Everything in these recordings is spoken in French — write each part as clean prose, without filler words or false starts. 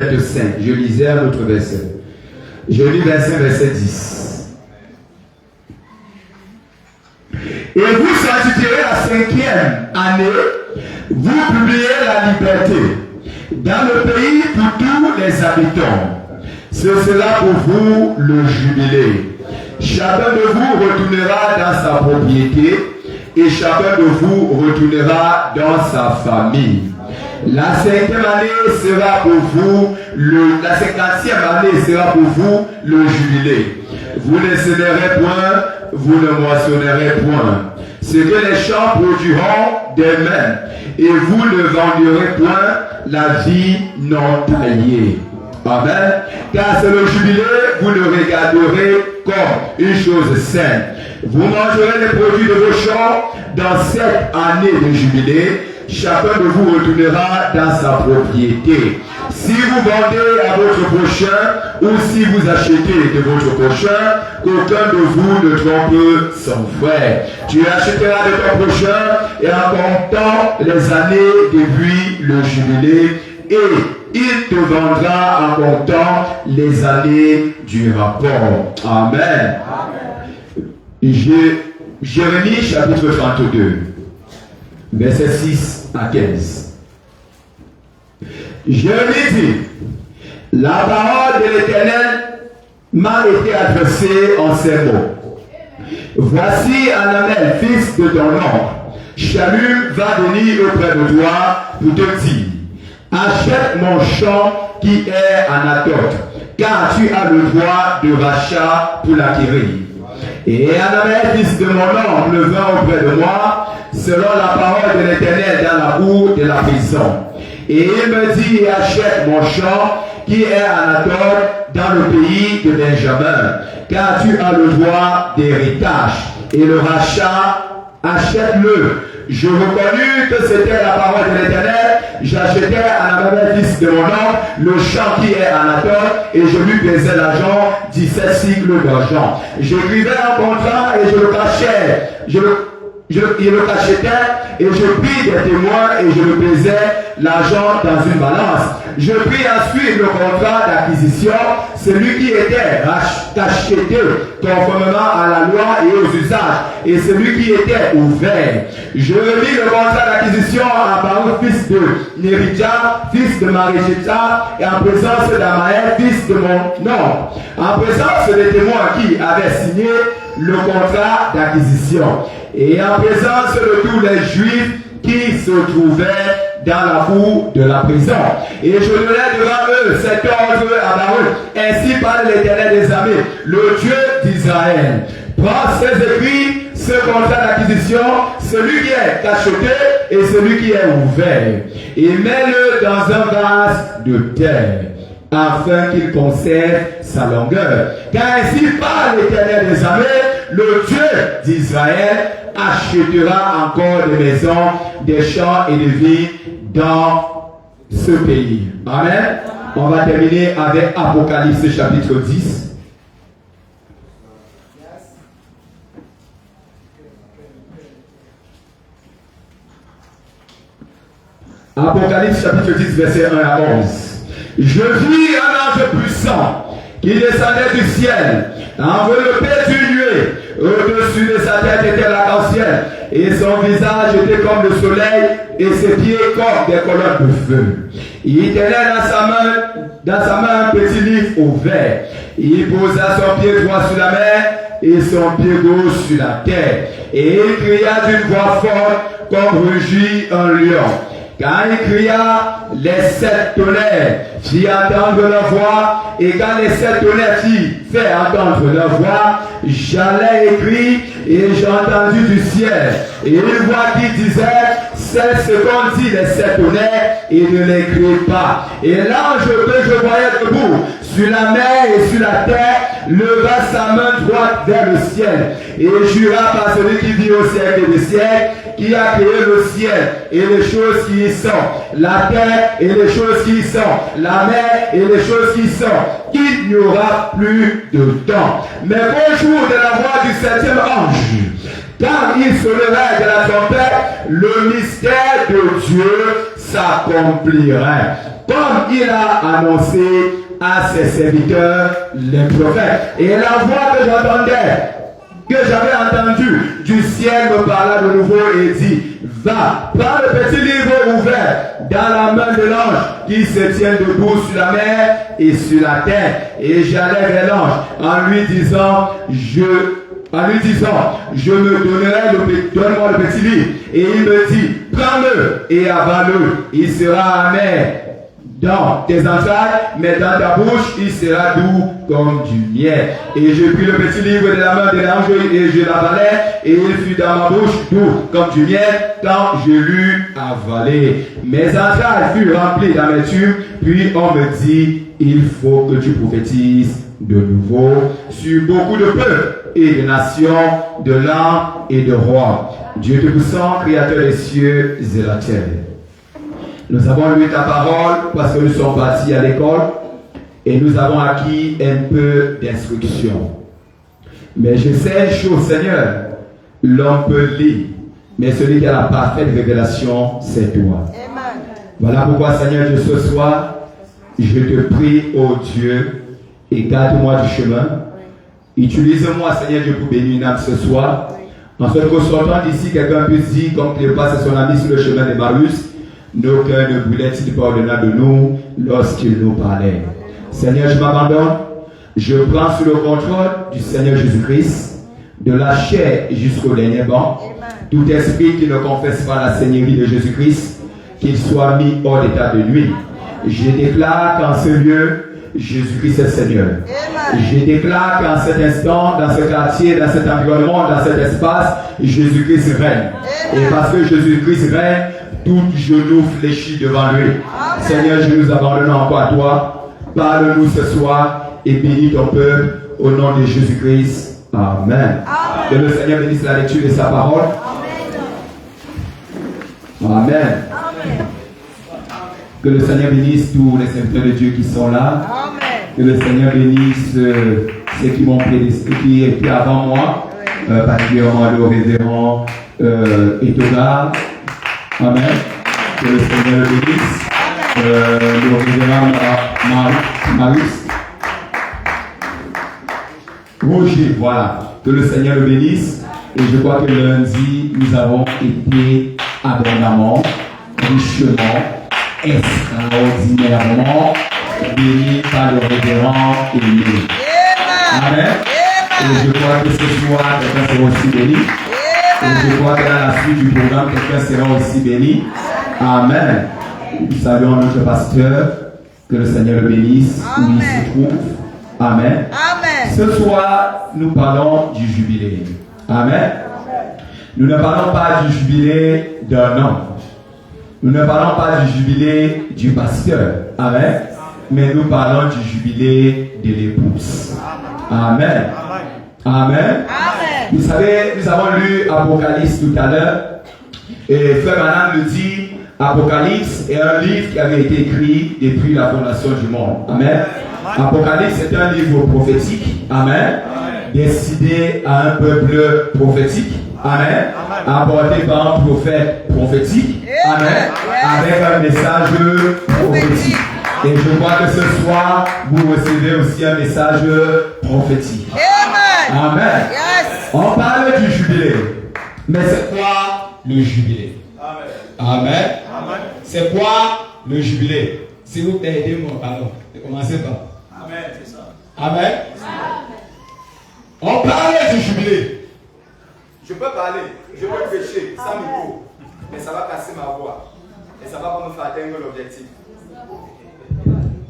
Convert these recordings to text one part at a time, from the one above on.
5. Je lisais un autre verset. Je lis verset 10. Et vous sanctifierez la 5e année, vous publiez la liberté dans le pays pour tous les habitants. Ce sera pour vous le jubilé. Chacun de vous retournera dans sa propriété et chacun de vous retournera dans sa famille. La 5e année sera pour vous la 50e année sera pour vous le jubilé. Vous ne sèmerez point, vous ne moissonnerez point. Ce que les champs produiront des mains, et vous ne vendirez point la vie non taillée. Amen. Car c'est le jubilé, vous le regarderez comme une chose sainte. Vous mangerez les produits de vos champs dans cette année de jubilé. Chacun de vous retournera dans sa propriété. Si vous vendez à votre prochain ou si vous achetez de votre prochain, qu'aucun de vous ne trompe son frère. Tu achèteras de ton prochain et en comptant les années depuis le jubilé, et il te vendra en comptant les années du rapport. Amen. Jérémie chapitre 32. Verset 6 à 15. Je lui dis, la parole de l'Éternel m'a été adressée en ces mots. Voici Anamel, fils de ton oncle. Shalum va venir auprès de toi pour te dire, achète mon champ qui est à Anatote, car tu as le droit de rachat pour l'acquérir. Et Anamel, fils de mon oncle, vint auprès de moi, selon la parole de l'Éternel dans la cour de la prison. Et il me dit, achète mon champ qui est à Anatote dans le pays de Benjamin, car tu as le droit d'héritage. Et le rachat, achète-le. Je reconnus que c'était la parole de l'Éternel. J'achetais à Anamel, fils de mon oncle, le champ qui est à Anatote, et je lui pesais l'argent, 17 cycles d'argent. J'écrivais un contrat et je le cachais. Il le cachetait et je pris des témoins et je le pesais l'argent dans une balance. Je pris ensuite le contrat d'acquisition, celui qui était acheté conformément à la loi et aux usages, et celui qui était ouvert. Je remis le contrat d'acquisition à Baruch, fils de Néridja, fils de Maréchita, et en présence d'Amaël, fils de mon oncle, en présence des témoins qui avaient signé le contrat d'acquisition, et en présence de tous les Juifs qui se trouvaient dans la cour de la prison. Et je donnai devant eux cet ordre à Baruch, ainsi parle l'Éternel des armées, le Dieu d'Israël. Prends ces écrits, ce contrat d'acquisition, celui qui est acheté et celui qui est ouvert, et mets-le dans un vase de terre, afin qu'il conserve sa longueur. Car ainsi parle l'Éternel des armées, le Dieu d'Israël achètera encore des maisons, des champs et des vignes dans ce pays. Amen. On va terminer avec Apocalypse chapitre 10. Apocalypse chapitre 10, verset 1 à 11. Je vis un ange puissant qui descendait du ciel, enveloppé d'une nuée. Au-dessus de sa tête était l'arc-en-ciel, et son visage était comme le soleil, et ses pieds comme des colonnes de feu. Il tenait dans sa main un petit livre ouvert. Il posa son pied droit sur la mer et son pied gauche sur la terre. Et il cria d'une voix forte comme rugit un lion. Quand il cria, les 7 tonnerres fit entendre leur voix, et quand les 7 tonnerres fit fait entendre leur voix, j'allais écrire, et j'ai entendu du ciel, et une voix qui disait, celle qu'on dit les 7 tonnerres, et ne l'écrit pas. Et l'ange que je voyais debout, sur la mer et sur la terre, leva sa main droite vers le ciel, et jura par celui qui vit au siècle des siècles, qui a créé le ciel et les choses qui y sont, la terre et les choses qui y sont, la mer et les choses qui y sont, qu'il n'y aura plus de temps. Mais au jour de la voix du 7e ange, quand il sonnerait de la trompette, le mystère de Dieu s'accomplirait. comme il a annoncé à ses serviteurs, les prophètes. Et la voix que j'entendais, que j'avais entendue du ciel me parla de nouveau et dit, va, prends le petit livre ouvert dans la main de l'ange qui se tient debout sur la mer et sur la terre. Et j'allais vers l'ange en lui disant, je me donne-moi le petit livre. Et il me dit, prends-le et avale-le. Il sera amer dans tes entrailles, mais dans ta bouche, il sera doux comme du miel. Et je pris le petit livre de la main de l'ange et je l'avalai, et il fut dans ma bouche doux comme du miel, quand je l'eus avalé. Mes entrailles furent remplies d'amertume, puis on me dit, il faut que tu prophétises de nouveau sur beaucoup de peuples et de nations, de langues et de rois. Dieu Tout-Puissant, Créateur des cieux et la terre. Nous avons lu ta parole parce que nous sommes partis à l'école et nous avons acquis un peu d'instruction. Mais je sais une chose, Seigneur, l'homme peut lire, mais celui qui a la parfaite révélation, c'est toi. Amen. Voilà pourquoi, Seigneur, ce soir, je te prie, ô Dieu, et garde-moi du chemin. Utilise-moi, Seigneur Dieu, pour bénir une âme ce soir. En ce que sortant d'ici, quelqu'un puisse dire, comme Cléopas et son ami sur le chemin de Marius, nos cœurs ne brûlaient-ils pas au-delà de nous lorsqu'il nous parlait. Seigneur, je m'abandonne. Je prends sous le contrôle du Seigneur Jésus-Christ, de la chair jusqu'au dernier banc. Tout esprit qui ne confesse pas la Seigneurie de Jésus-Christ, qu'il soit mis hors d'état de nuit. Je déclare qu'en ce lieu, Jésus-Christ est Seigneur. Je déclare qu'en cet instant, dans ce quartier, dans cet environnement, dans cet espace, Jésus-Christ règne. Et parce que Jésus-Christ règne, tout genou fléchit devant lui. Amen. Seigneur, je nous abandonne encore à toi. Parle-nous ce soir et bénis ton peuple au nom de Jésus-Christ. Amen. Amen. Que le Seigneur bénisse la lecture de sa parole. Amen. Amen. Amen. Que le Seigneur bénisse tous les serviteurs de Dieu qui sont là. Amen. Que le Seigneur bénisse ceux qui m'ont prédestiné, qui étaient avant moi, particulièrement le révérend Etogar. Amen. Que le Seigneur le bénisse. Le révérend Marius. Roger, voilà. Que le Seigneur le bénisse. Et je crois que lundi, nous avons été abondamment, richement, extraordinairement bénis par le révérend Élie. Amen. Et je crois que ce soir, quelqu'un sera aussi béni. Et je crois que dans la suite du programme, quelqu'un sera aussi béni. Amen. Nous saluons notre pasteur. Que le Seigneur le bénisse où il se trouve. Amen. Amen. Ce soir, nous parlons du jubilé. Amen. Nous ne parlons pas du jubilé d'un homme. Nous ne parlons pas du jubilé du pasteur. Amen. Mais nous parlons du jubilé de l'épouse. Amen. Amen. Amen. Vous savez, nous avons lu Apocalypse tout à l'heure. Et Frère Manan le dit, Apocalypse est un livre qui avait été écrit depuis la fondation du monde. Amen. Apocalypse est un livre prophétique. Amen. Destiné à un peuple prophétique. Amen. Apporté par un prophète prophétique. Amen. Avec un message prophétique. Et je crois que ce soir, vous recevez aussi un message prophétique. Amen. On parle du jubilé. Mais c'est quoi le jubilé? Amen. C'est quoi le jubilé? Si vous plaît, aidez-moi, pardon. Ne commencez pas. Amen, c'est ça. Amen. On parle du jubilé. Je peux parler, je peux prêcher sans micro, mais ça va casser ma voix. Et ça va pas me faire atteindre l'objectif.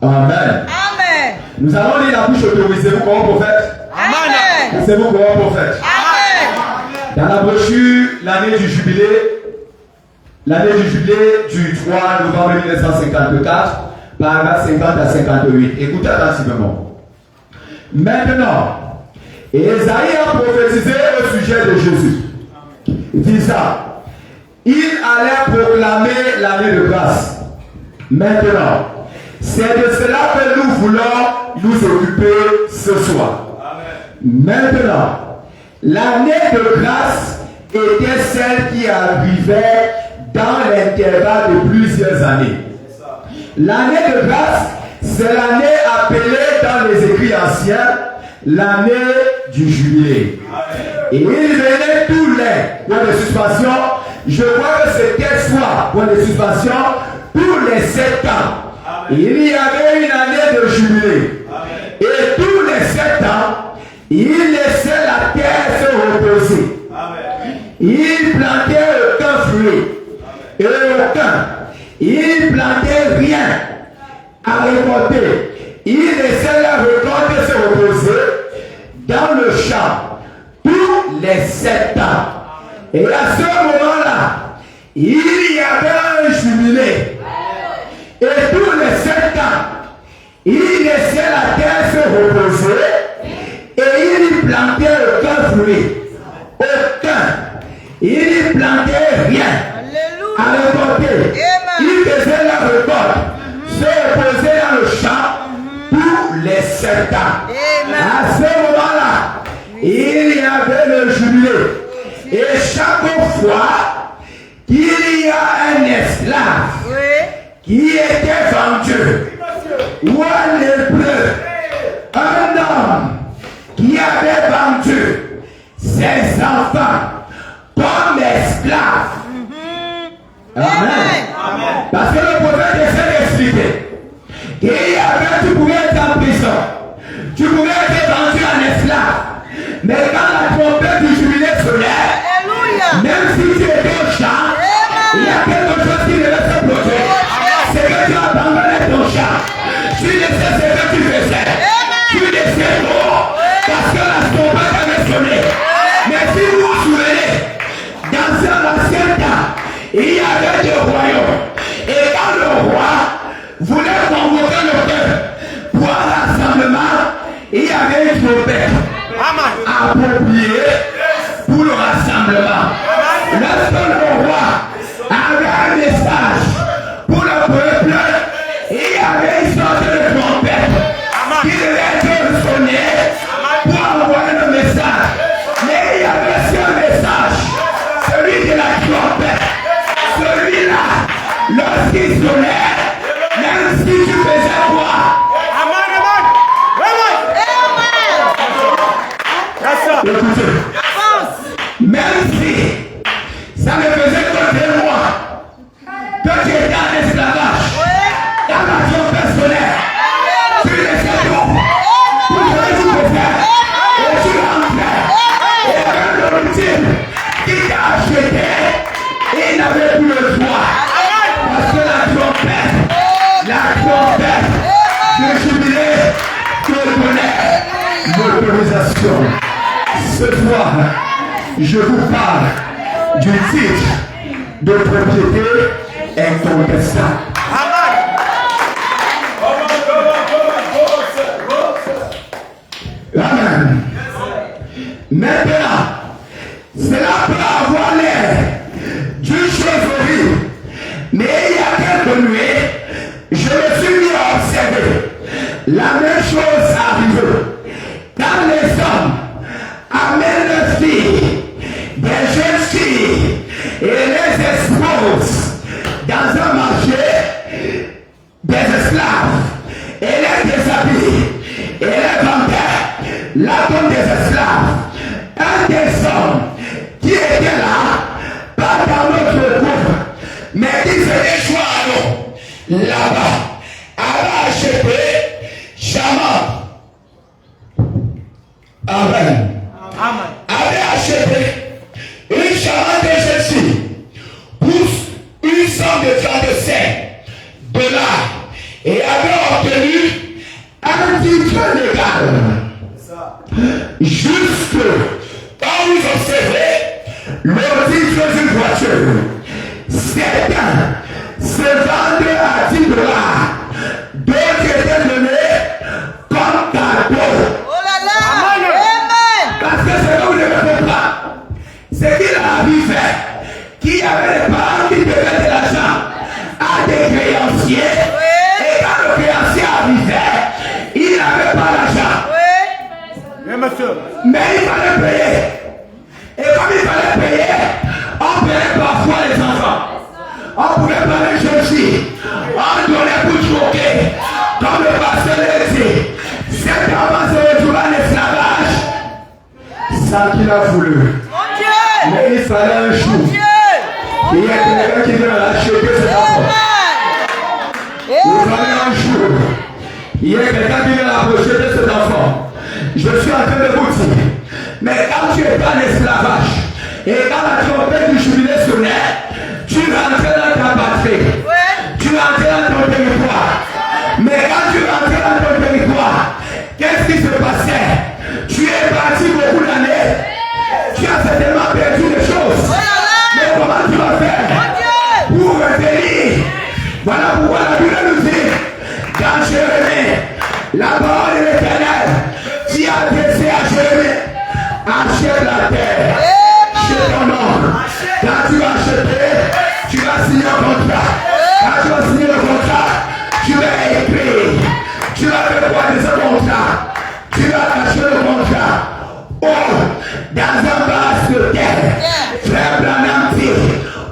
Amen. Amen. Nous allons lire la bouche autorisée. Vous comme prophète. Amen. C'est vous comme prophète. Amen. Dans la brochure, l'année du jubilé du 3 novembre 1954, paragraphe 50 à 58. Écoutez attentivement. Maintenant, Ésaïe a prophétisé au sujet de Jésus, disant, il allait proclamer l'année de grâce. Maintenant, c'est de cela que nous voulons nous occuper ce soir. Amen. Maintenant, l'année de grâce était celle qui arrivait dans l'intervalle de plusieurs années. L'année de grâce, c'est l'année appelée dans les écrits anciens l'année du jubilé. Et il venait tous les points de suspension. Je vois que c'était soit point de suspension tous les 7 ans. Il y avait une année de jubilé. Et tous les 7 ans, il laissait la terre se reposer. Il plantait aucun fruit. Et aucun. Il plantait rien à récolter. Il laissait la récolte se reposer dans le champ tous les 7 ans. Et à ce moment-là, il y avait un jubilé. Et tous les 7 ans, il laissait la terre se reposer et il plantait aucun fruit. Aucun. Il plantait rien à récolter. Il faisait la récolte, se reposait dans le champ tous les 7 ans. À ce moment-là, il y avait le jubilé. Et chaque fois qu'il y a un esclave qui était vendu, ou un lépreux, un homme qui avait vendu ses enfants comme esclaves. Amen. Parce que le prophète essaie d'expliquer qu'il y avait, tu pouvais être en prison, tu pouvais être vendu en esclave, mais quand la trompette du jubilé sonnait, même si tu étais au champ, il y a quelque chose qui devait se produire. C'est que tu abandonnais ton champ. Tu laissais ce que tu faisais. Tu laissais l'eau parce que la trompette avait sonné. Mais si vous vous souvenez, dans un ancien temps, il y avait des royaumes. Et quand le roi voulait convoquer le peuple pour un rassemblement, il y avait une trompette appropriée pour le rassemblement. Lorsque le roi avait un message pour le peuple, il y avait une sorte de trompette qui devait être sonnée pour envoyer le message. Mais il y avait aussi un message, celui de la trompette. Celui-là, lorsqu'il sonnait, même si tu faisais quoi? Écoutez, même si ça ne faisait que 2 mois que tu étais en esclavage, dans la trompette sonnait, tu laissais tout pour ce que tu faisais, et tu rentrais, et avec le ultime qui t'a acheté, il n'avait plus le choix, parce que la trompette de jubilé te donnait l'autorisation. Ce soir, je vous parle du titre de propriété incontestable. Amen. Maintenant, cela peut avoir l'air d'une chose horrible, mais il y a quelques nuits, je me suis mis à observer la même chose arriver. Quand les hommes amènent leurs filles, des jeunes filles, et les exposent dans un marché des esclaves, et les déshabillent, et les vendent là comme des esclaves. Un des hommes qui était là, pas dans notre groupe, mais qui faisait choix à nous, là-bas, avait acheté Shaman. Amen. Avait acheté une charrette de Jésus pour une somme de 35 $ et avait obtenu un titre légal. Juste quand vous observez le titre d'une voiture, certains se vendent à 10 $, d'autres étaient donnés comme cadeau. Parce que c'est là où vous devez comprendre. C'est qu'il a fait qu'il y avait des parents qui devaient de l'argent à des créanciers. Et quand le créancier arrivait, il n'avait pas l'argent. Mais il fallait payer. Et comme il fallait payer, on payait parfois les enfants. On pouvait pas les jeunes filles. sans qu'il a voulu. Mais il fallait un jour. Il y a quelqu'un qui vient acheter cet enfant. Il fallait un jour. Il y a quelqu'un qui vient approcher de cet enfant. Je suis en train de vous dire, mais quand tu es dans l'esclavage, et quand la trompette du jubilé sonnait, tu rentrais dans ta patrie. Tu rentrais dans ton territoire. Mais quand tu rentrais dans ton territoire, qu'est-ce qui se passait? Tu es parti beaucoup d'années. Tu as certainement perdu des choses. Mais comment tu vas faire pour revenir? Voilà pourquoi la Bible nous dit, dans Jérémie, la parole de l'Éternel, qui a adressé à Jérémie, achète la terre chez ton oncle. Quand tu vas acheter, tu vas signer un contrat. Quand tu vas signer le contrat, tu vas écrire. Tu vas faire quoi de ce contrat? Tu vas acheter le contrat. Oh, dans un vase de terre. Frère Branham dit,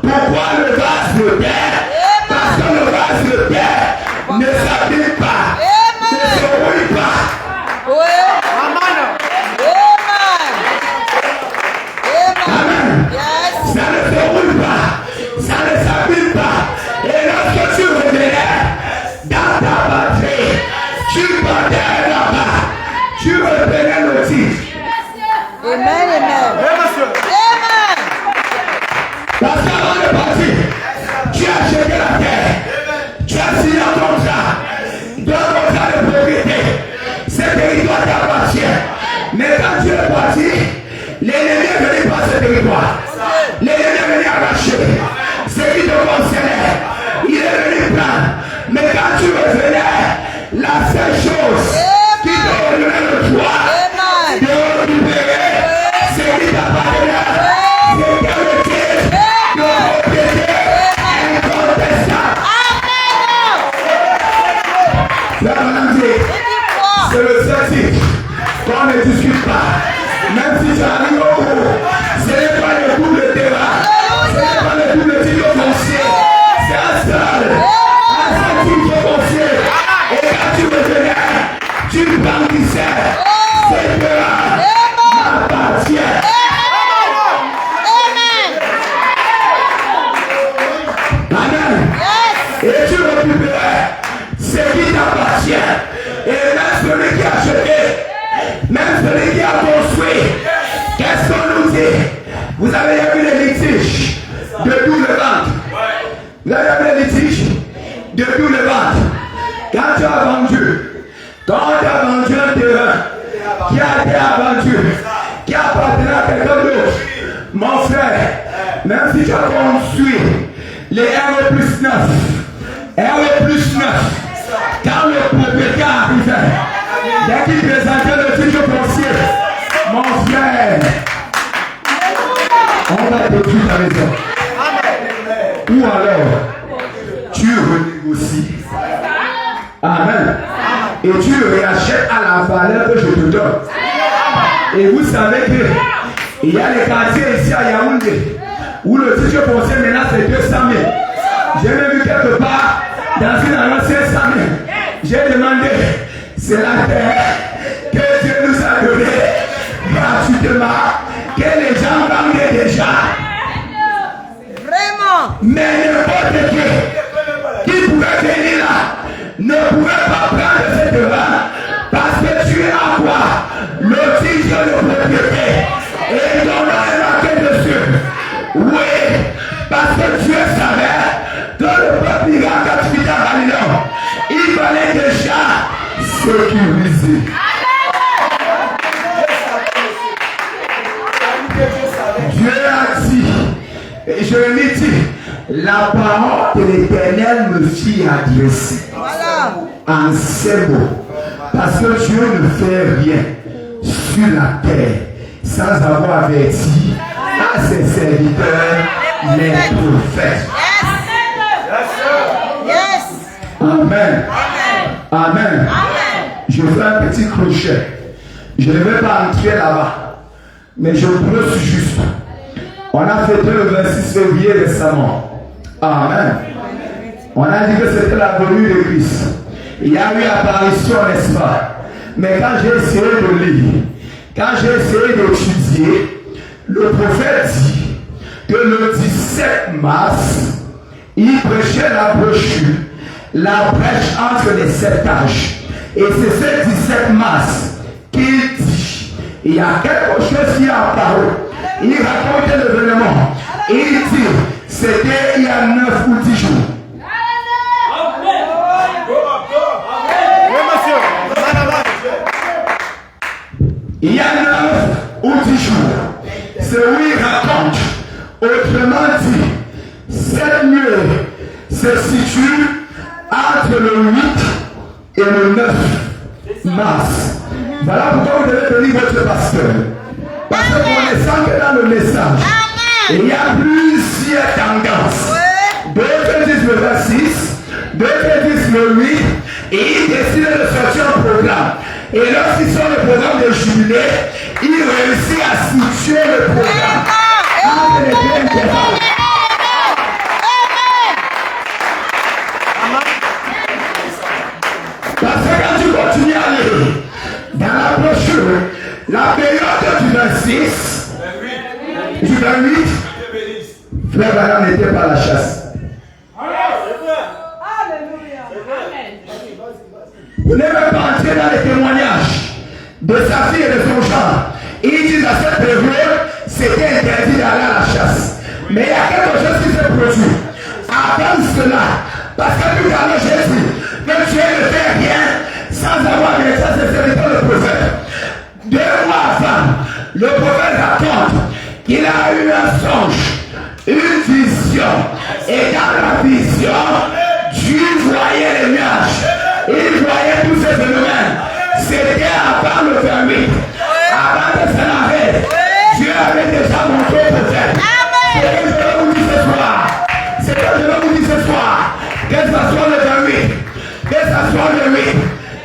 pourquoi le vase de terre? Parce que le vase de terre ne s'abîme pas, ne se rouille pas. Amen. Ça ne se roule pas, ça ne s'abîme pas. Et lorsque tu revenais dans ta patrie, tu partais là-bas, tu revenais le titre. Amen, amen. Amen. Parce qu'avant de partir, tu as acheté la terre, tu as signé un contrat, deux contrats de propriété. Ce territoire t'appartient. Mais quand tu es parti, l'ennemi est venu par ce territoire. L'ennemi est venu arracher ce qui te concernait. Il est venu prendre. Mais quand tu revenais, la seule chose qui te redonnait le droit de récupérer ce qui t'appartenait, c'était le titre de propriété incontestable. C'est le seul titre qu'on ne discute pas. Même si j'arrive au bout, ce n'est pas le double terrain, ce n'est pas le double titre foncier, c'est un seul titre foncier. Et quand tu revenais, tu brandissais, ce terrain m'appartient. Amen. Et tu récupérais ce qui t'appartient. Et même celui qui a acheté, même celui qui a construit, qu'est-ce qu'on nous dit? Vous avez vu les litiges de double vente. Vous avez vu les litiges de double vente. Quand tu as vendu, quand tu as vendu un terrain qui a été vendu, qui appartenait à quelqu'un d'autre, mon frère, même si tu as construit les R+9, quand le propriétaire arrivait, dès qu'il présentait le titre foncier, mon frère, on va détruire ta maison. Ou alors, tu renégocies. Amen. Et tu réachètes à la valeur que je te donne. Et vous savez qu'il y a les quartiers ici à Yaoundé où le titre foncier maintenant c'est 200 000. J'ai même vu quelque part dans une annonce 100 000. J'ai demandé, c'est la terre que Dieu nous a donnée gratuitement, que les gens vendaient déjà. Vraiment. Mais n'importe qui pouvait venir là ne pouvait pas prendre ce terrain parce que tu es à quoi? Le titre de propriété. Et ton nom est marqué dessus. Oui, parce que Dieu savait que le peuple ira en captivité à Babylone. Il fallait déjà sécuriser. Dieu a dit, et je lui dis, la parole de l'Éternel me fit adresser en ces mots. Parce que Dieu ne fait rien sur la terre sans avoir averti à ses serviteurs, les prophètes. Amen. Amen. Je fais un petit crochet. Je ne vais pas entrer là-bas, mais je brosse juste. On a fêté le 26 février récemment. Amen. On a dit que c'était la venue de Christ. Il y a eu apparition, n'est-ce pas? Mais quand j'ai essayé de lire, quand j'ai essayé d'étudier, le prophète dit que le 17 mars, il prêchait la brochure, la brèche entre les 7 âges. Et c'est ce 17 mars qu'il dit, il y a quelque chose qui a apparu. Il racontait l'événement. Il dit, c'était il y a 9 ou 10 jours. Il y a 9 ou 10 jours. C'est où il raconte. Autrement dit, cette nuit se situe entre le 8 et le 9 mars. Voilà pourquoi vous devez venir votre pasteur. Parce que connaissant que dans le message, il y a plusieurs tendances. D'autres disent le 26, d'autres disent le 8, et ils décident de sortir un programme. Et lorsqu'ils sont le programme de jubilé, ils réussissent à situer le programme entre les deux intervalles. Parce que quand tu continues à lire dans la brochure, la période du 26, du 28, Frère Branham n'était pas à la chasse. Vous n'avez pas entré dans les témoignages de sa fille et de son genre. Ils disent à cette période, c'était interdit d'aller à la chasse. Mais il y a quelque chose qui se produit. Avant cela, parce que tout à l'heure j'ai dit que Dieu ne fait rien sans avoir les ça c'est le prophète. 2 mois avant, le prophète raconte qu'il a eu un songe, une vision. Et dans la vision, Dieu voyait les nuages. Il voyait tous ces phénomènes. C'était avant le 28. Avant que ça n'arrête. Dieu avait déjà montré au prophète. C'est ce que je vais vous dire ce soir. C'est ce que je vais vous dire ce soir. Que ce soit le 28, que ce soit le 8,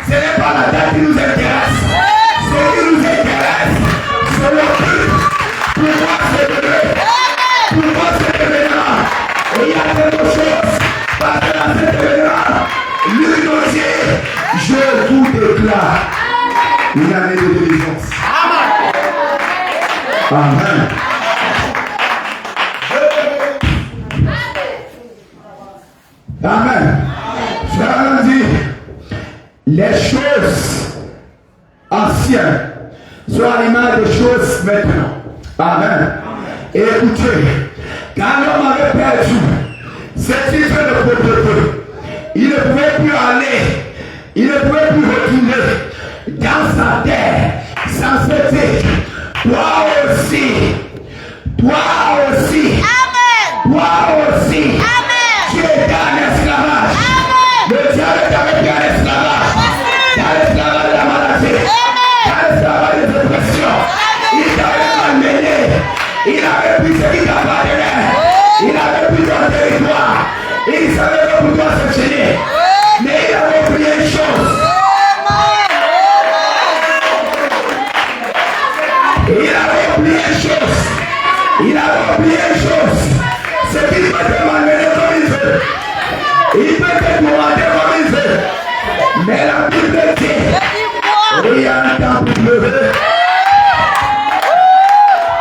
ce n'est pas la date qui nous intéresse. Ce qui nous intéresse, c'est le but. Pour moi, c'est le but. Pour moi, c'est l'événement. Et il y a quelque chose. Parce que dans cet événement, l'une je vous déclare une année de délivrance. Amen. Amen. Frère dit, les choses anciennes sont à l'image des choses maintenant. Amen. Et écoutez, quand l'homme avait perdu ce titre de propriété, il ne pouvait plus aller, il ne pouvait plus retourner dans sa terre sans se dire, toi aussi, Amen. Toi aussi, Amen. Tu es en esclavage. Amen. Le diable t'avait mis en esclavage. Dans l'esclavage de la maladie, dans l'esclavage des dépressions. Il t'avait malmené, il avait pris ce qui t'appartenait, il avait pris ton territoire, il savait que pour toi se gêner. Mais il avait oublié une chose. Il avait oublié une chose. C'est qu'il peut te malmener comme il veut. Il peut te commander comme il veut. Mais la Bible dit, il y a un temps pour pleurer.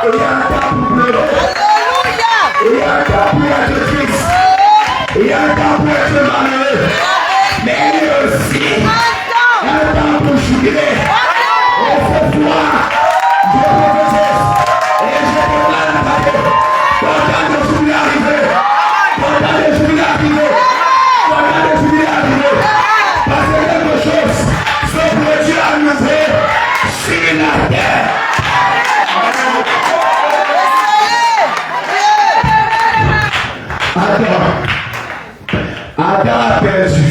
Il y a un temps pour pleurer. Il y a un temps pour être triste. Il y a un temps pour être malheureux. Mais il y a aussi un temps pour jubiler. Et ce soir, je prophétise et je déclare la parole. Ton temps de jubiler arrivé. Ton temps de jubiler arrivé. Ton temps de jubiler arrivé. Parce que quelque chose se produit à nouveau sur la terre. Adam a perdu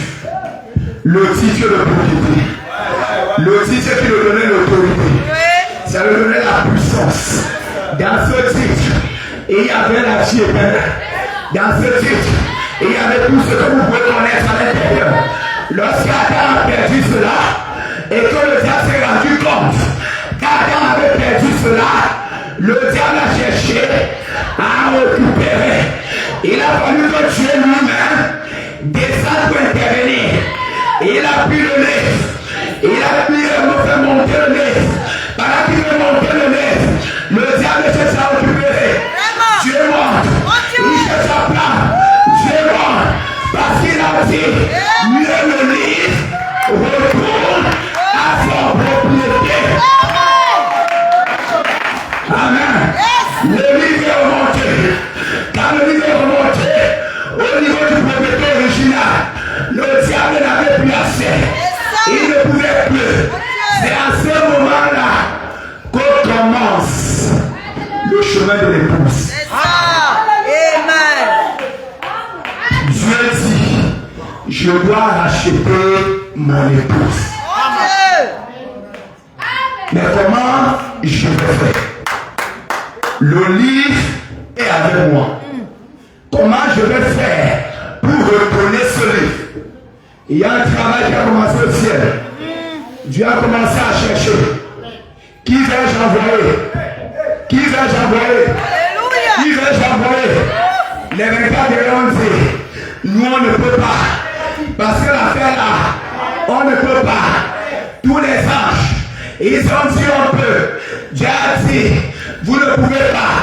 le titre de propriété. Le titre qui lui donnait l'autorité. Ça lui donnait la puissance. Dans ce titre, il y avait la vie éternelle. Dans ce titre, il y avait tout ce que vous pouvez connaître à l'intérieur. Lorsqu'Adam a perdu cela, et que le diable s'est rendu compte qu'Adam avait perdu cela, le diable a cherché à récupérer. Il a fallu que Dieu lui-même descende pour intervenir. Il a pris le lait. Il a pris le fait monter le lait. Pendant qu'il veut monter le nez, le diable cherche à occuper. Dieu est mort. Il cherche à prendre. Dieu est mort. Parce qu'il a dit, mieux le livre retourne à son propriété. Amen. Le livre est remonté. Quand le livre est remonté, au niveau du propriétaire original, le diable n'avait plus assez. Il ne pouvait plus. C'est à ce moment-là qu'on commence le chemin de l'épouse. Amen. Dieu dit, je dois racheter mon épouse. Mais comment je vais faire? Le livre est avec moi. Comment je vais faire pour retourner ce livre? Il y a un travail qui a commencé au ciel. Dieu a commencé à chercher. Qui vais-je envoyer? Qui vais-je envoyer? Qui vais-je envoyer? Les 24 ont dit, nous on ne peut pas. Parce que l'affaire là, on ne peut pas. Tous les anges, ils ont dit on peut. Dieu a dit, vous ne pouvez pas.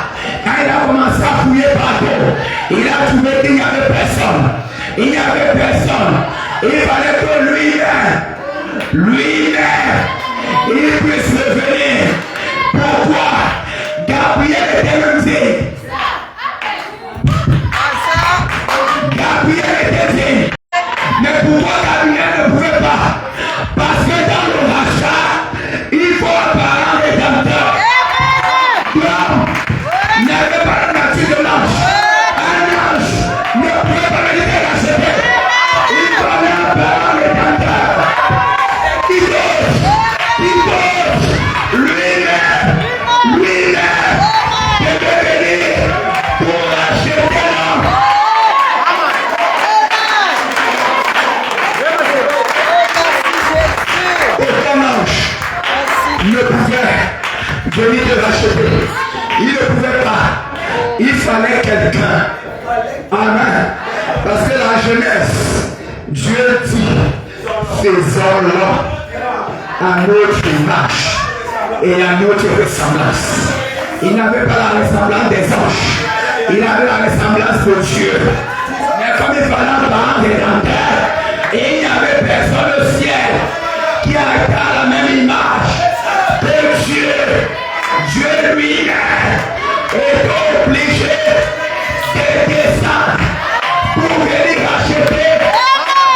Quand il a commencé à fouiller partout, il a trouvé qu'il n'y avait personne. Il n'y avait personne. Il fallait que lui-même, il puisse revenir. Pourquoi? Gabriel était même dit. Gabriel était dit. Mais pourquoi Gabriel ne pouvait pas? Parce que dans le rachat, il faut un parent rédempteur. L'homme n'avait pas la nature de l'ange. Un ange ne pouvait pas venir racheter. Il fallait un parent rédempteur. Lui-même, devait venir pour racheter l'homme. Aucun ange ne pouvait venir te racheter. Il ne pouvait pas. Il fallait quelqu'un. Amen. Parce que la jeunesse, Dieu dit, faisons-le à notre image et à notre ressemblance. Il n'avait pas la ressemblance des anges. Il avait la ressemblance de Dieu. Mais comme il fallait un parent rédempteur, et il n'y avait personne au ciel qui a été à la même image que Dieu. Dieu lui-même est obligé de descendre pour venir racheter,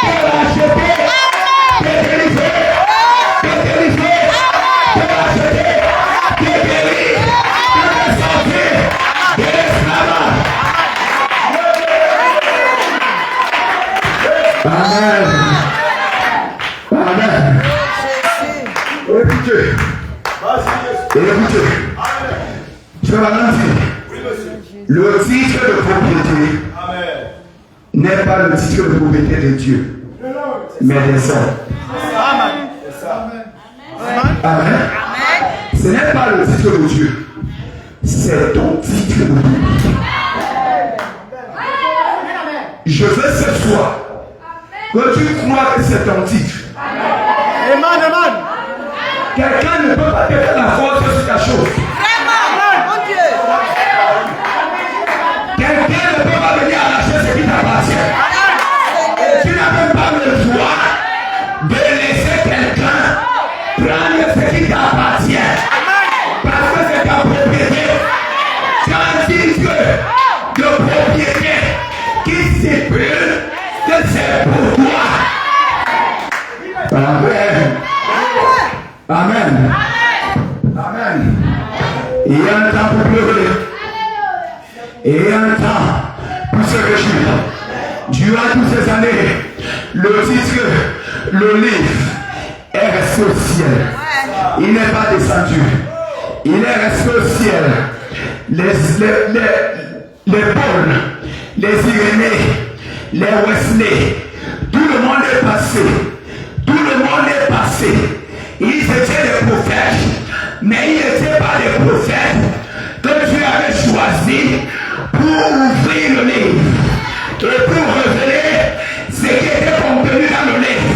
pour racheter, pour délivrer, pour racheter, pour guérir, pour sortir de l'esclavage. Amen. Amen. Écoutez. Écoutez. Je vais maintenant dire. Le titre de propriété n'est pas le titre de propriété de Dieu, mais des hommes. Amen. Ce n'est pas le titre de Dieu, c'est ton titre de propriété. Je veux ce soir que tu crois que c'est ton titre. Amen. Quelqu'un ne peut pas te faire la force sur ta chose. Quelqu'un ne peut pas venir arracher ce qui t'appartient. Tu n'as même pas le droit de laisser quelqu'un prendre ce qui t'appartient. Parce que c'est ta propriété. Tu as un titre de propriété qui stipule que c'est pour toi. Amen. Amen. Amen. Il y a un temps pour pleurer. Et il y a un temps pour se réjouir. Durant toutes ces années, le titre, le livre est resté au ciel. Il n'est pas descendu. Il est resté au ciel. Les Paul, les Irénée, les Wesley, tout le monde est passé. Tout le monde est passé. Ils étaient des prophètes, mais ils n'étaient pas des prophètes que Dieu avait choisi pour ouvrir le livre et pour révéler ce qui était contenu dans le livre.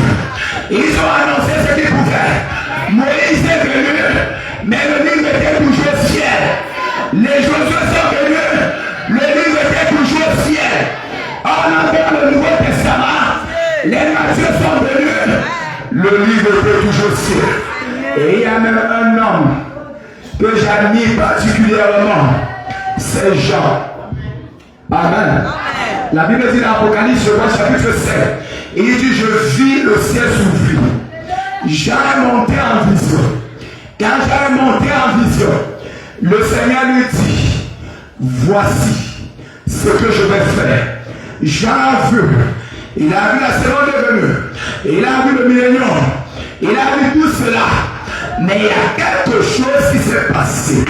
Ils ont annoncé ce qu'ils pouvaient. Moïse est venu Mais le livre était toujours au ciel. Les Josué sont venus. Le livre était toujours au ciel. En entrant le Nouveau Testament, les Matthieu sont venus. Le livre était toujours au ciel. Et il y a même un homme que j'admire particulièrement. C'est Jean. Amen. La Bible dit dans l'Apocalypse, je vois chapitre 7. Il dit, je vis le ciel s'ouvrir. Jean est monté en vision. Quand Jean est monté en vision, le Seigneur lui dit, voici ce que je vais faire. Jean a vu. Il a vu la seconde venue. Il a vu le millénium. Il a vu tout cela. Mais il y a quelque chose qui s'est passé.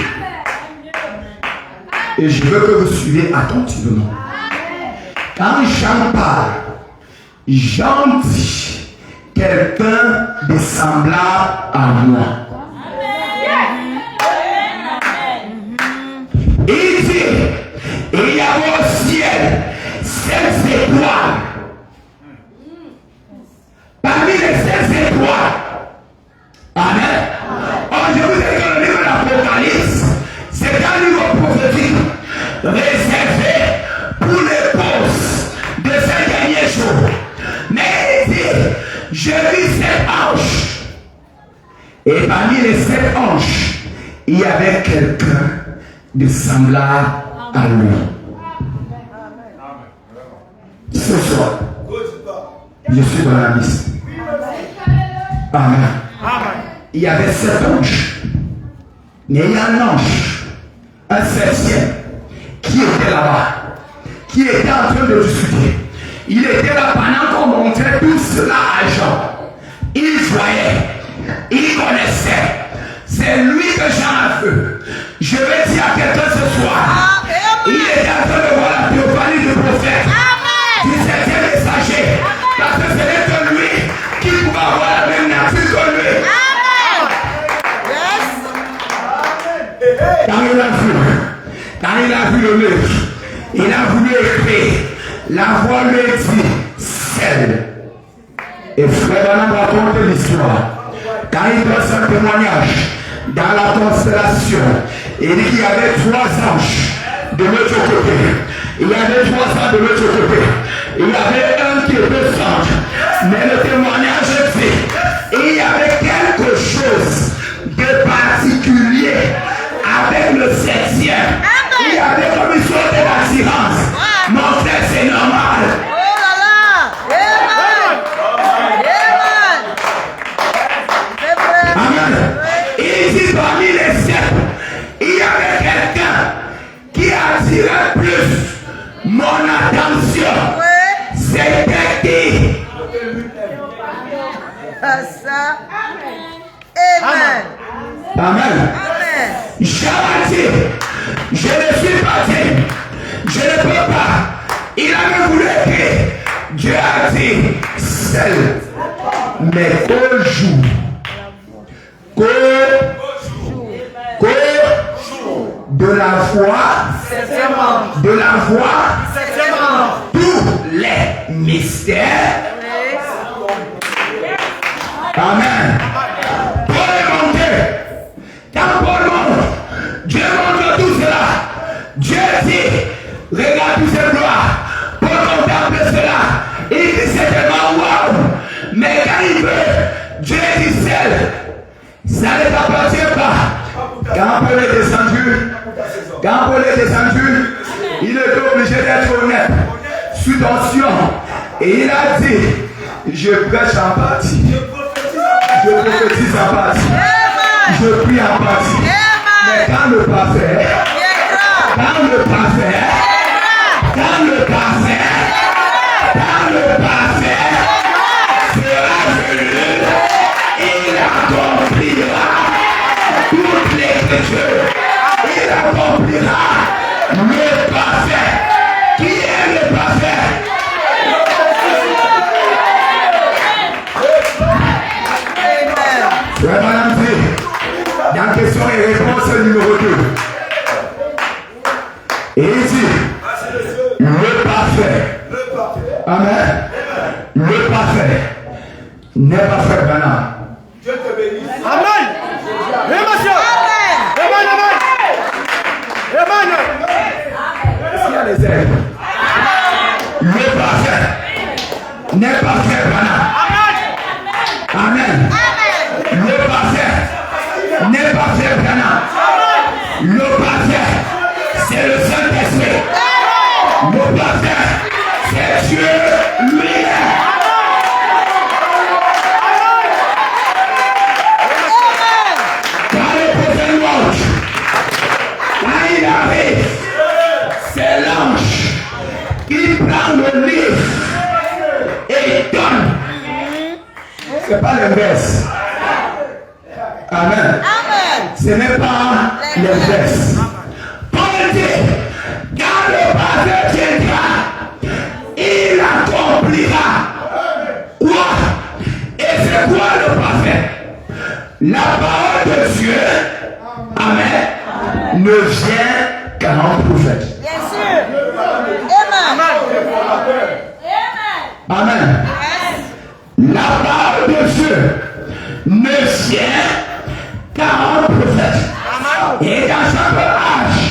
Et je veux que vous suivez attentivement. Quand Jean parle, Jean dit quelqu'un de semblable à moi. Il dit, il y a au ciel 7 étoiles. Parmi les 7 étoiles. Amen. Oh, je vous ai dit que le livre de l'Apocalypse, c'est un livre prophétique réservé pour les pauses de ces derniers jours. Mais il dit, je vis 7 anges. Et parmi les 7 anges, il y avait quelqu'un de semblable à lui. Ce soir, je suis dans la liste. Amen. Il y avait 7 anges. Mais il y a un ange, un 7e, qui était là-bas, qui était en train de discuter. Il était là pendant qu'on montrait tout cela à Jean. Il voyait, il connaissait. C'est lui que Jean a vu. Je vais dire à quelqu'un ce soir, il était en train de voir la théophanie du prophète, du 7e messager, parce que ce n'est que lui qui pouvait avoir la même nature que lui. Quand il a vu le livre, il a voulu écrire. La voix lui dit, celle. Et frère Branham raconte l'histoire. Quand il donne son témoignage dans la constellation, il dit qu'il y avait 3 anges de l'autre côté. Il y avait 3 anges de l'autre côté. Il y avait un qui était sage. Mais le témoignage dit, il y avait quelque chose de particulier avec le 7e. Il y avait comme une sorte d'attirance. Mon frère, c'est normal. Oh là là. Amen. Il dit parmi les 7, il y avait quelqu'un qui attirait plus mon attention. C'était qui? Ça. Amen. Amen. Jean a dit, je ne suis pas digne, je ne peux pas. Il a même voulu écrire. Dieu a dit, celle, mais qu'au jour, de la voix, tous les mystères. Amen. Paul est monté. Quand Paul monte, Dieu montre tout cela. Dieu dit, regarde toutes ces gloires. Paul contemple cela. Il dit c'est tellement waouh. Mais quand il veut, Dieu dit celle. Ça ne t'appartient pas. Quand Paul est descendu, il est obligé d'être honnête, sous tension. Et il a dit, je prêche en partie. Je prophétise en partie. Je prie en partie. Mais quand le parfait sera venu, il accomplira toutes les écritures. Il accomplira le parfait. Qui est le parfait? Frère Madame dit, dans question et réponse numéro 2. Et il dit, le parfait. Amen. Le parfait n'est pas fait maintenant. Dieu te bénisse. Amen. Oui, monsieur. C'est pas l'inverse. Amen. Ce n'est pas l'inverse. Paul dit, quand le Père viendra, il accomplira. Quoi? Et c'est quoi le parfait? La parole de Dieu, amen, ne vient qu'à un prophète. Bien sûr. Amen. Amen. La parole de Dieu ne vient qu'à un prophète. Et dans chaque âge,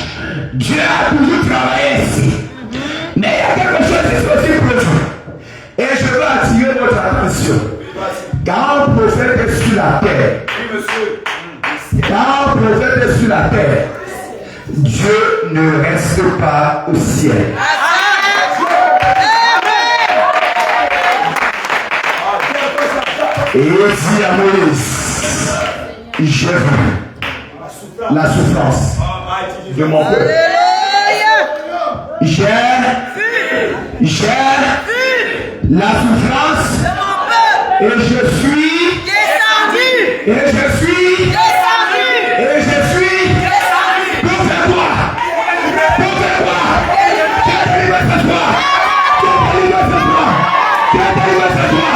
Dieu a toujours travaillé ici. Mais il y a quelque chose qui est aussi pour vous. Et je veux attirer votre attention. Quand un prophète est sur la terre, quand un prophète est sur la terre, Dieu ne reste pas au ciel. Et il dit à Moïse, j'ai vu la souffrance de mon peuple. J'ai la souffrance et je suis Descendu. et je suis Descendu. et je suis Descendu. pour faire quoi? Pour faire quoi? Quelle délivrance à toi? Quelle délivrance à toi? Quelle délivrance à toi?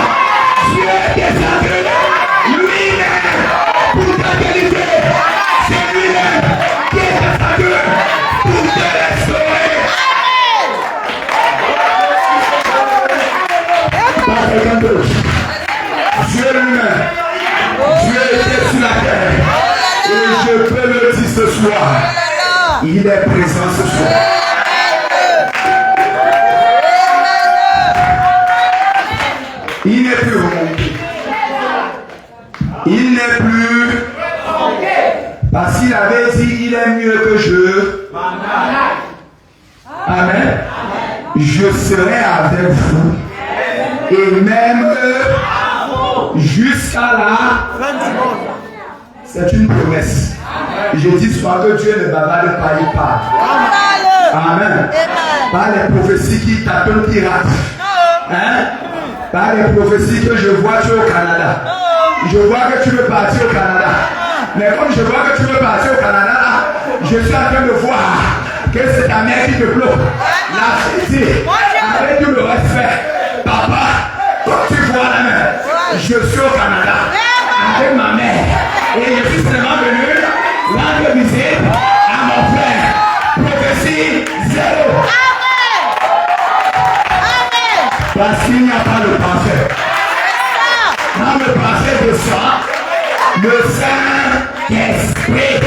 Dieu est descendu lui-même pour te délivrer. C'est lui-même qui est descendu pour te restaurer. Pas quelqu'un d'autre. Dieu lui-même. Dieu était sur la terre. Et je peux le dire ce soir. Il est présent ce soir. Il n'est plus remonté. Il n'est plus. Parce qu'il avait dit, il est mieux que je. Amen. Je serai avec vous. Et même jusqu'à la fin du monde. C'est une promesse. Je dis souvent que Dieu ne bavarde pas, il parle. Amen. Par les prophéties qui t'attendent, qui ratent. Hein? Par les prophéties que je vois, tu es au Canada. Je vois que tu veux partir au Canada. Mais comme je vois que tu veux partir au Canada, je suis en train de voir que c'est ta mère qui te bloque. La fille, avec tout le respect, papa, comme tu vois la main, je suis au Canada avec ma mère. Et je suis seulement venu rendre visite à mon frère. Prophétie zéro. Parce qu'il n'y a pas de parfait. Quand le parfait descend, le Saint-Esprit,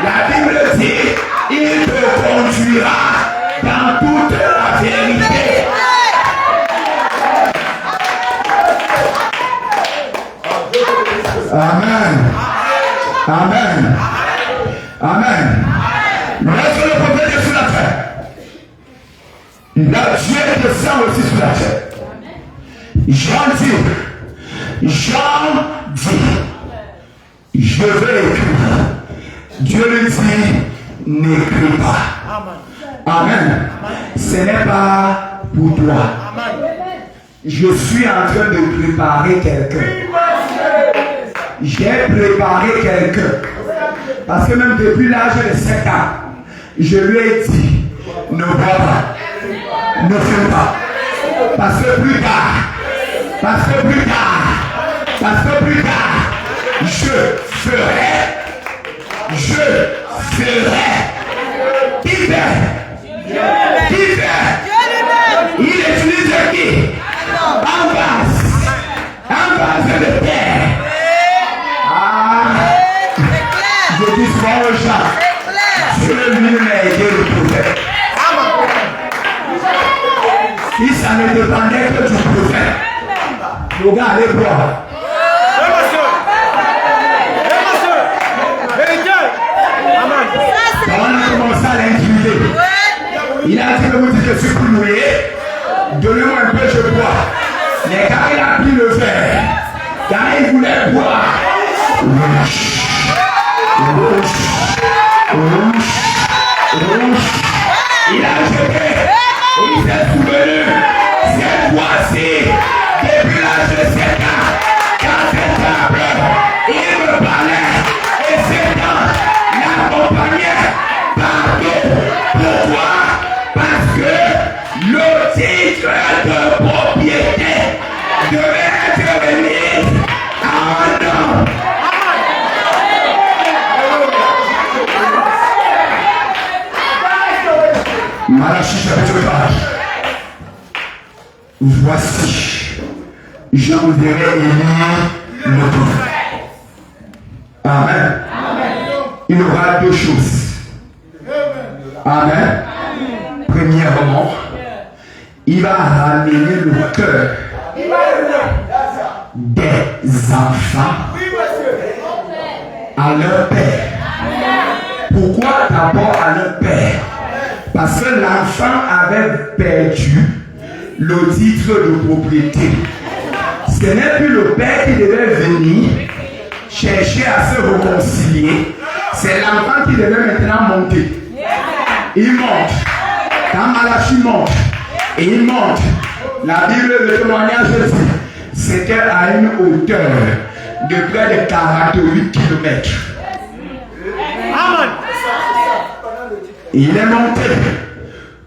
la Bible dit, il te conduira dans toute la vérité. Amen. Amen. Amen. Lorsque le prophète est sur la terre, là, Dieu descend aussi sur la terre. Jean dit, je vais écrire. Dieu lui dit, n'écris pas. Amen. Ce n'est pas pour toi. Je suis en train de préparer quelqu'un. J'ai préparé quelqu'un. Parce que même depuis l'âge de 7 ans, je lui ai dit, ne bois pas, ne fume pas. Parce que plus tard, je ferai. Qui fait? Il utilise qui? Un vase de terre. Je dis souvent aux gens, Dieu lui-même a aidé le prophète. Si ça ne dépendait que du prophète, le gars allait boire. Quand on a commencé à l'intimider, il a dit que vous dites que je suis plus mouillé, donnez-moi un peu, je bois. Mais quand il a pris le verre, quand il voulait boire, il a jeté, et il s'est souvenu, cette fois-ci, depuis l'âge de 7 ans, Quand cette table, il me parlait et Satan l'accompagnait partout. Pourquoi? Parce que le titre de propriété devait être remis à un homme. Malachie chapitre 4. Voici, j'enverrai Élie le prophète. Amen. Il y aura deux choses. Amen. Premièrement, il va ramener le cœur des enfants à leur père. Pourquoi d'abord à leur père? Parce que l'enfant avait perdu le titre de propriété. Ce n'est plus le père qui devait venir chercher à se réconcilier. C'est l'enfant qui devait maintenant monter. Il monte. Quand Malachie monte, et il monte, la Bible, le témoignage dit, c'était à une hauteur de près de 48 km. Amen. Il est monté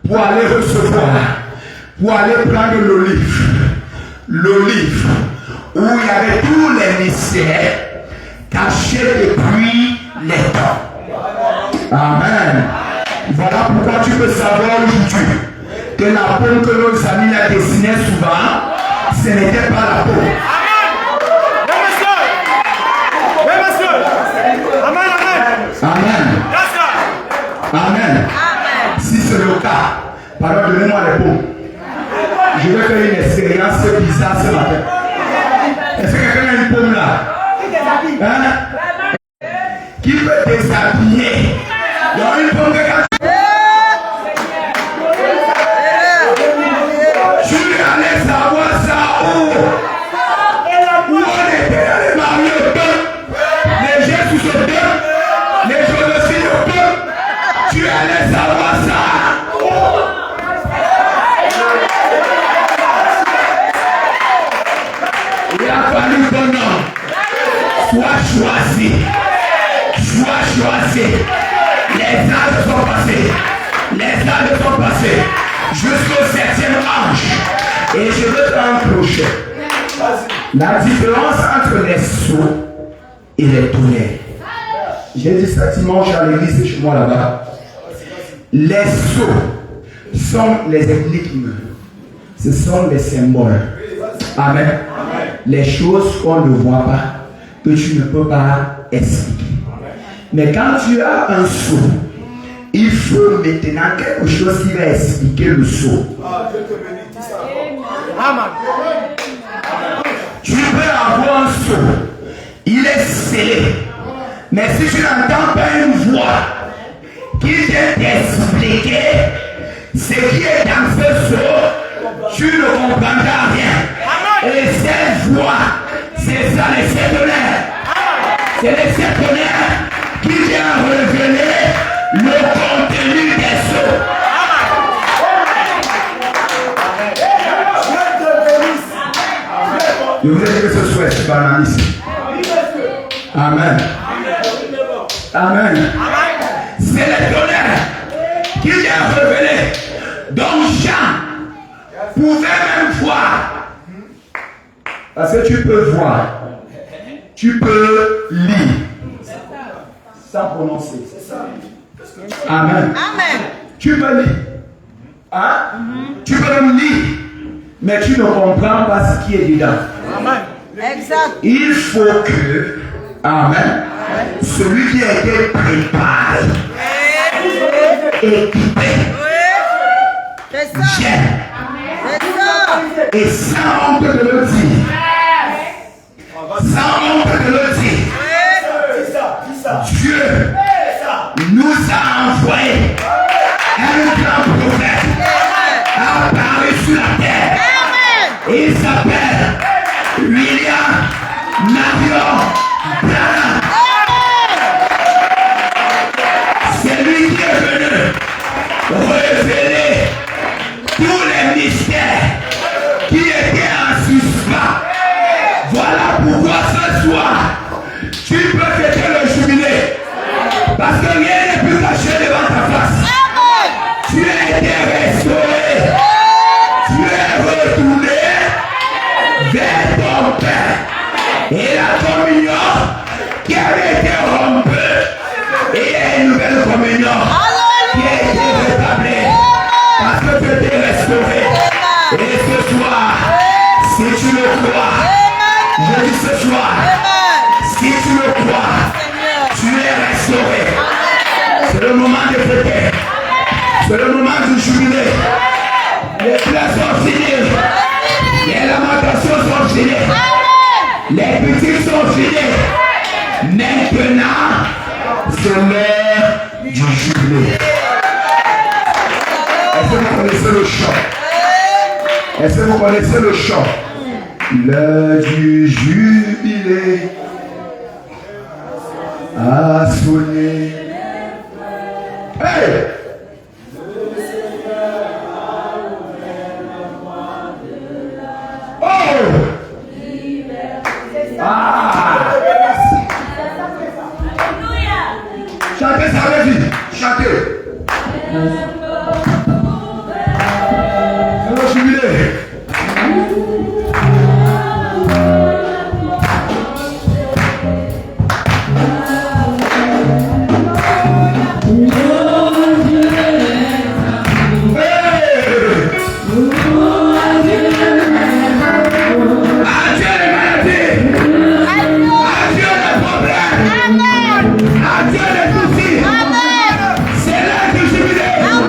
pour aller recevoir, pour aller prendre l'olive où il y avait tous les mystères cachés depuis les temps. Amen. Voilà pourquoi tu peux savoir aujourd'hui que la peau que nos amis la dessinaient souvent, ce n'était pas la peau. Amen. Amen. Si c'est le cas, pardon, donnez-moi les paumes. Je vais faire une expérience bizarre ce matin. Est-ce que quelqu'un a une paume là? Hein? Qui peut déshabiller? Il y a une paume de gars. Tu allais savoir ça où? Où on était allé marier au peuple? Les Jésus au peuple? Les Joséphine au peuple? Tu allais savoir ça. Il a fallu ton nom soit choisi. Sois choisi. Les âges sont passés. Les âges sont passés. Jusqu'au 7e ange. Et je veux t'approcher. La différence entre les sceaux et les tonnerres. J'ai dit ça dimanche à l'église chez moi là-bas. Les sceaux sont les énigmes. Ce sont les symboles. Amen. Les choses qu'on ne voit pas, que tu ne peux pas expliquer. Mais quand tu as un sceau, il faut maintenant quelque chose qui va expliquer le sceau. Tu peux avoir un sceau, il est scellé. Mais si tu n'entends pas une voix qui vient t'expliquer ce qui est dans ce sceau, tu ne comprendras rien. Et cette voix, c'est ça les septonnaires. C'est les septonnaires qui viennent révéler le contenu des sceaux. Je vous ai dit que ce soit c'est banal ici. Amen. Amen. C'est les tonnerres qui viennent révéler. Donc Jean pouvait même voir. Parce que tu peux voir. Tu peux lire. Sans prononcer. Amen. Amen. Tu peux lire. Hein? Tu peux même lire. Mais tu ne comprends pas ce qui est dedans. Amen. Exact. Il faut que, amen, celui qui a été préparé, équipé, C'est ça. gêne, C'est ça. et sans honte de le dire, sans honte de le dire, Dieu nous a envoyé un grand prophète apparu sur la terre. Il s'appelle William Marion Branham. C'est lui qui est venu révéler tous les mystères qui étaient en suspens. Voilà pourquoi Parce que rien n'est plus caché devant ta face. Tu as été restauré. Tu es retourné vers ton Père. Et la communion qui avait été rompue, et il y a une nouvelle communion qui a été rétablie. Parce que tu as été restauré. Et ce soir, si tu le crois, je dis ce soir, si tu le crois, tu es restauré. C'est le moment de fêter. C'est le moment de jubiler. Les plats sont finis. Les lamentations sont finies. Les critiques sont finies. Maintenant, c'est l'heure du jubilé. Est-ce que vous connaissez le chant? Est-ce que vous connaissez le chant? L'heure du jubilé a sonné. Hey! Oh! Ah! Chantez ça avec lui. Chantez. C'est le jubilé. Amen.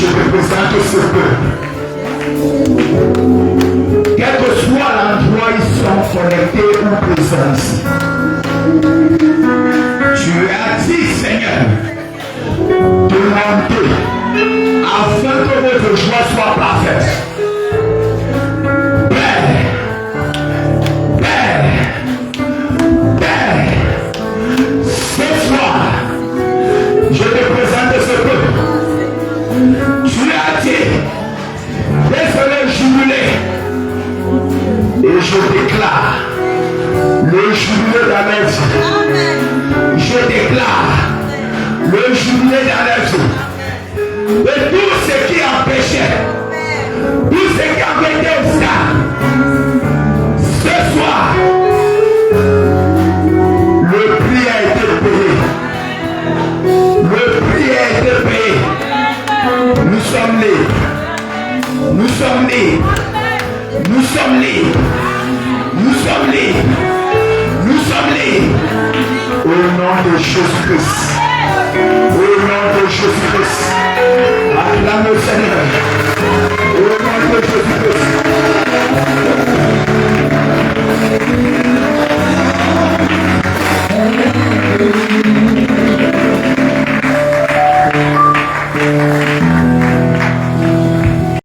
je te présente ce peuple. Quel que soit l'endroit où ils sont connectés ou présents ici. Tu as dit, Seigneur, de monter afin que votre joie soit parfaite. Père, ce soir, je te présente ce peuple. Tu as dit, désolé, jubilé. Et je déclare le jubilé dans la vie. Je déclare le jubilé dans la vie. De tout ce qui empêchait, tout ce qui embêtait ça, ce soir, le prix a été payé. Le prix a été payé. Nous sommes libres. Nous sommes libres. Nous sommes libres. Nous sommes libres. Nous sommes libres. Au nom de Jésus-Christ. Au nom de Jésus-Christ.